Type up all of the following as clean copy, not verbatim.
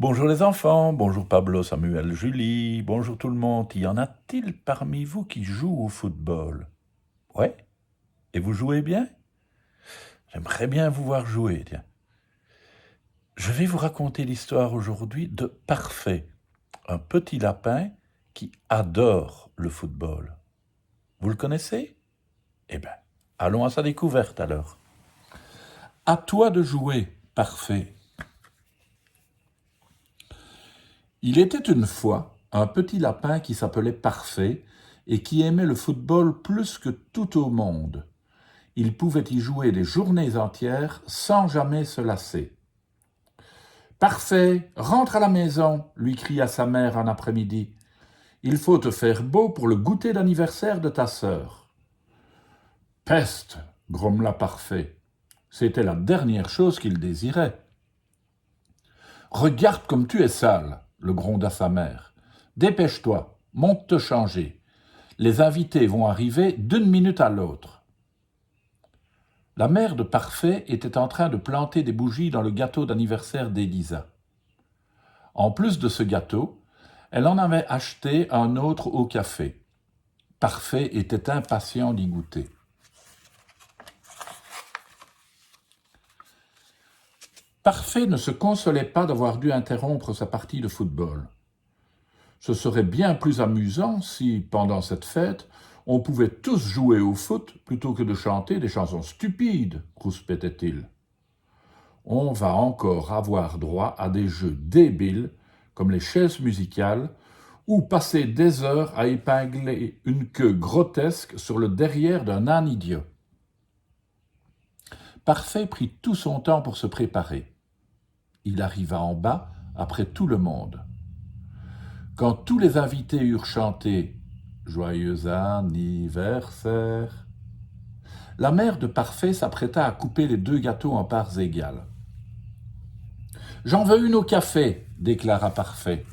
Bonjour les enfants, bonjour Pablo, Samuel, Julie, bonjour tout le monde. Y en a-t-il parmi vous qui jouent au football? Ouais? Et vous jouez bien? J'aimerais bien vous voir jouer, tiens. Je vais vous raconter l'histoire aujourd'hui de Parfait, un petit lapin qui adore le football. Vous le connaissez? Eh bien, allons à sa découverte alors. À toi de jouer, Parfait. Il était une fois un petit lapin qui s'appelait Parfait et qui aimait le football plus que tout au monde. Il pouvait y jouer des journées entières sans jamais se lasser. Parfait, rentre à la maison, lui cria sa mère un après-midi. Il faut te faire beau pour le goûter d'anniversaire de ta sœur. Peste, grommela Parfait. C'était la dernière chose qu'il désirait. Regarde comme tu es sale, le gronda sa mère. Dépêche-toi, monte te changer. Les invités vont arriver d'une minute à l'autre. La mère de Parfait était en train de planter des bougies dans le gâteau d'anniversaire d'Élisa. En plus de ce gâteau, elle en avait acheté un autre au café. Parfait était impatient d'y goûter. Parfait ne se consolait pas d'avoir dû interrompre sa partie de football. Ce serait bien plus amusant si, pendant cette fête, on pouvait tous jouer au foot plutôt que de chanter des chansons stupides, rouspétait-il. On va encore avoir droit à des jeux débiles, comme les chaises musicales, ou passer des heures à épingler une queue grotesque sur le derrière d'un âne idiot. Parfait prit tout son temps pour se préparer. Il arriva en bas après tout le monde. Quand tous les invités eurent chanté « Joyeux anniversaire », la mère de Parfait s'apprêta à couper les deux gâteaux en parts égales. « J'en veux une au café », déclara Parfait.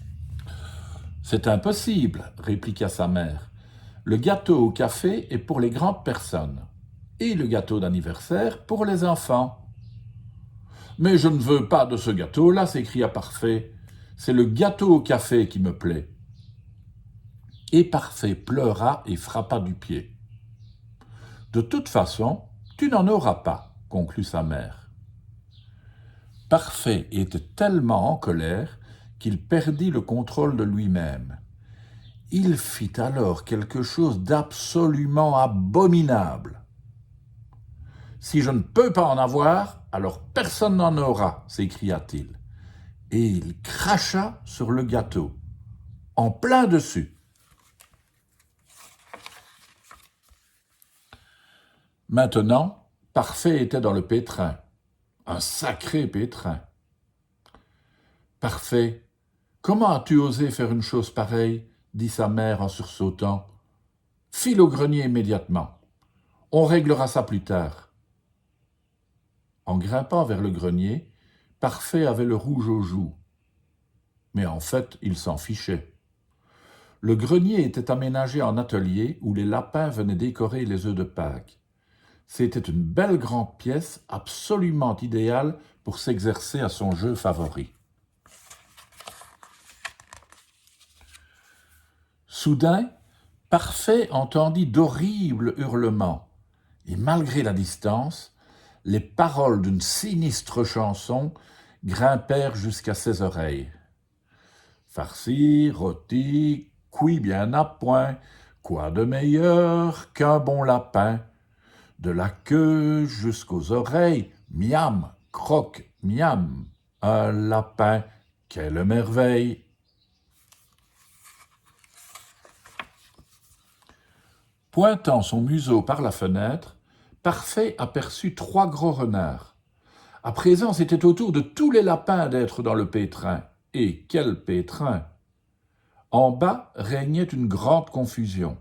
« C'est impossible », répliqua sa mère. « Le gâteau au café est pour les grandes personnes, et le gâteau d'anniversaire pour les enfants. »« Mais je ne veux pas de ce gâteau-là, s'écria Parfait. C'est le gâteau au café qui me plaît. » Et Parfait pleura et frappa du pied. « De toute façon, tu n'en auras pas, » conclut sa mère. Parfait était tellement en colère qu'il perdit le contrôle de lui-même. Il fit alors quelque chose d'absolument abominable. « Si je ne peux pas en avoir, alors personne n'en aura, » s'écria-t-il. Et il cracha sur le gâteau, en plein dessus. Maintenant, Parfait était dans le pétrin, un sacré pétrin. « Parfait, comment as-tu osé faire une chose pareille ?» dit sa mère en sursautant. « File au grenier immédiatement. On réglera ça plus tard. » En grimpant vers le grenier, Parfait avait le rouge aux joues. Mais en fait, il s'en fichait. Le grenier était aménagé en atelier où les lapins venaient décorer les œufs de Pâques. C'était une belle grande pièce absolument idéale pour s'exercer à son jeu favori. Soudain, Parfait entendit d'horribles hurlements, et malgré la distance, les paroles d'une sinistre chanson grimpèrent jusqu'à ses oreilles. Farci, rôti, cuit bien à point, quoi de meilleur qu'un bon lapin? De la queue jusqu'aux oreilles, miam, croque, miam, un lapin, quelle merveille! Pointant son museau par la fenêtre, Parfait aperçut 3 gros renards. À présent, c'était au tour de tous les lapins d'être dans le pétrin. Et quel pétrin! En bas régnait une grande confusion.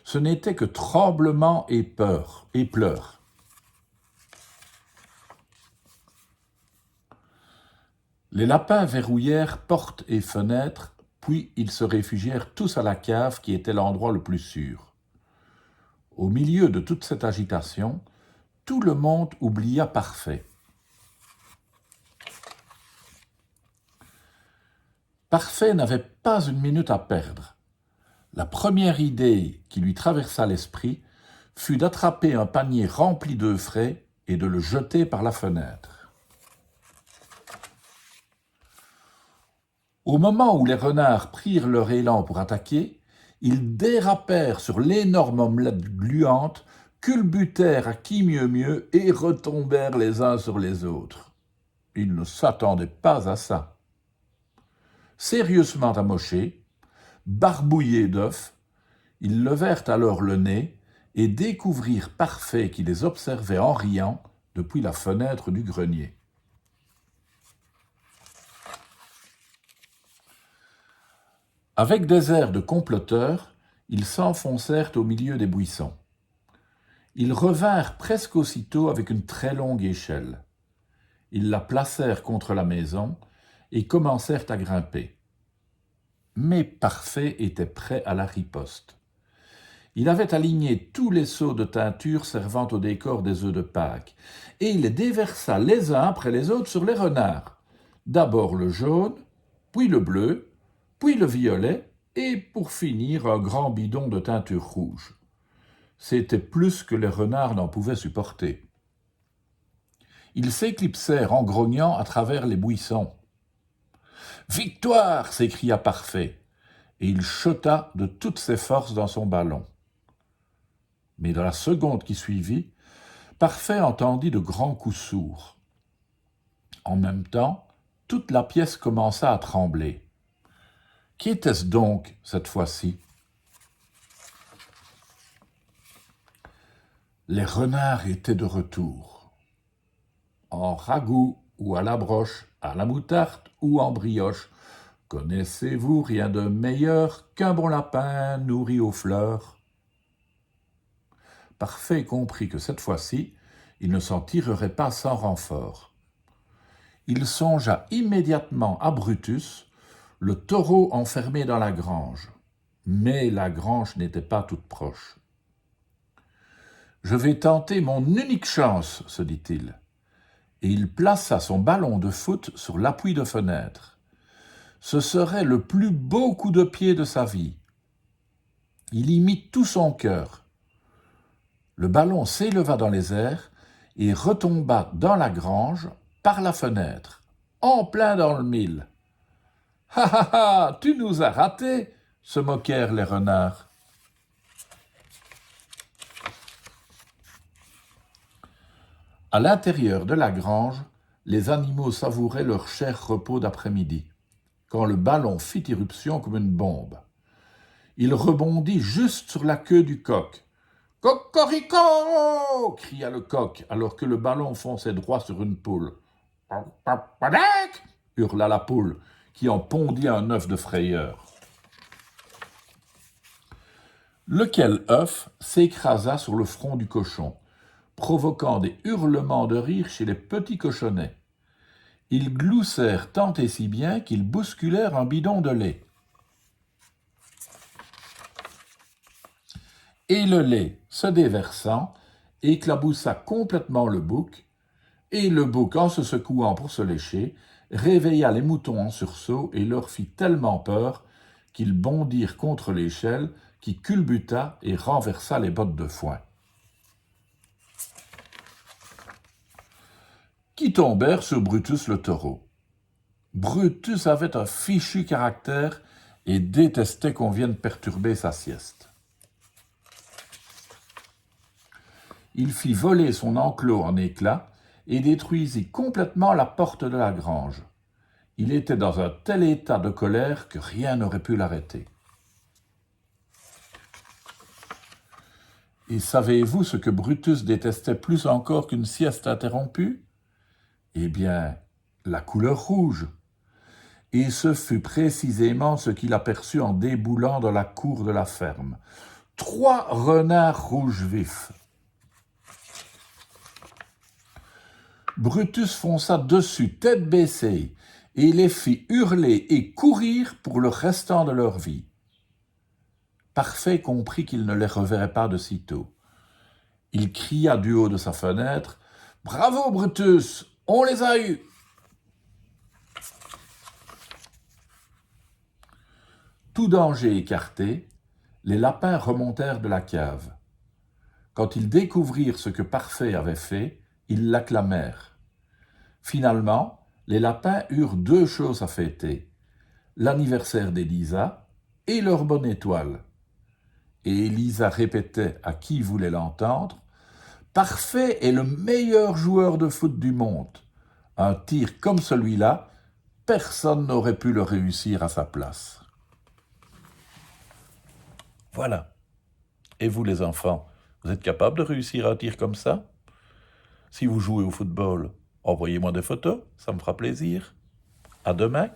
Ce n'était que tremblement et peur et pleurs. Les lapins verrouillèrent portes et fenêtres, puis ils se réfugièrent tous à la cave qui était l'endroit le plus sûr. Au milieu de toute cette agitation, tout le monde oublia Parfait. Parfait n'avait pas une minute à perdre. La première idée qui lui traversa l'esprit fut d'attraper un panier rempli d'œufs frais et de le jeter par la fenêtre. Au moment où les renards prirent leur élan pour attaquer, ils dérapèrent sur l'énorme omelette gluante, culbutèrent à qui mieux et retombèrent les uns sur les autres. Ils ne s'attendaient pas à ça. Sérieusement amochés, barbouillés d'œufs, ils levèrent alors le nez et découvrirent Parfait qui les observait en riant depuis la fenêtre du grenier. Avec des airs de comploteurs, ils s'enfoncèrent au milieu des buissons. Ils revinrent presque aussitôt avec une très longue échelle. Ils la placèrent contre la maison et commencèrent à grimper. Mais Parfait était prêt à la riposte. Il avait aligné tous les seaux de teinture servant au décor des œufs de Pâques, et il les déversa les uns après les autres sur les renards. D'abord le jaune, puis le bleu, puis le violet, et pour finir un grand bidon de teinture rouge. C'était plus que les renards n'en pouvaient supporter. Ils s'éclipsèrent en grognant à travers les buissons. « Victoire !» s'écria Parfait, et il chota de toutes ses forces dans son ballon. Mais dans la seconde qui suivit, Parfait entendit de grands coups sourds. En même temps, toute la pièce commença à trembler. Qui était-ce donc, cette fois-ci? Les renards étaient de retour. En ragoût ou à la broche, à la moutarde ou en brioche, connaissez-vous rien de meilleur qu'un bon lapin nourri aux fleurs? Parfait comprit que cette fois-ci, il ne s'en tirerait pas sans renfort. Il songea immédiatement à Brutus, le taureau enfermé dans la grange. Mais la grange n'était pas toute proche. « Je vais tenter mon unique chance, se dit-il. Et il plaça son ballon de foot sur l'appui de fenêtre. Ce serait le plus beau coup de pied de sa vie. Il y mit tout son cœur. Le ballon s'éleva dans les airs et retomba dans la grange par la fenêtre, en plein dans le mille. « Ha ha ha, tu nous as ratés !» se moquèrent les renards. À l'intérieur de la grange, les animaux savouraient leur cher repos d'après-midi, quand le ballon fit irruption comme une bombe. Il rebondit juste sur la queue du coq. « Cocorico !» cria le coq, alors que le ballon fonçait droit sur une poule. « Papadec !» hurla la poule, qui en pondit un œuf de frayeur. Lequel œuf s'écrasa sur le front du cochon, provoquant des hurlements de rire chez les petits cochonnets. Ils gloussèrent tant et si bien qu'ils bousculèrent un bidon de lait. Et le lait, se déversant, éclaboussa complètement le bouc, et le bouc, en se secouant pour se lécher, réveilla les moutons en sursaut et leur fit tellement peur qu'ils bondirent contre l'échelle qui culbuta et renversa les bottes de foin. Qui tombèrent sur Brutus le taureau. Brutus avait un fichu caractère et détestait qu'on vienne perturber sa sieste. Il fit voler son enclos en éclats et détruisit complètement la porte de la grange. Il était dans un tel état de colère que rien n'aurait pu l'arrêter. Et savez-vous ce que Brutus détestait plus encore qu'une sieste interrompue? Eh bien, la couleur rouge. Et ce fut précisément ce qu'il aperçut en déboulant dans la cour de la ferme. 3 renards rouges vifs. Brutus fonça dessus, tête baissée, et les fit hurler et courir pour le restant de leur vie. Parfait comprit qu'il ne les reverrait pas de sitôt. Il cria du haut de sa fenêtre « Bravo, Brutus, on les a eus !» Tout danger écarté, les lapins remontèrent de la cave. Quand ils découvrirent ce que Parfait avait fait, ils l'acclamèrent. Finalement, les lapins eurent 2 choses à fêter, l'anniversaire d'Elisa et leur bonne étoile. Et Elisa répétait à qui voulait l'entendre, « Parfait est le meilleur joueur de foot du monde. Un tir comme celui-là, personne n'aurait pu le réussir à sa place. » Voilà. Et vous les enfants, vous êtes capables de réussir un tir comme ça? Si vous jouez au football, envoyez-moi des photos, ça me fera plaisir. À demain.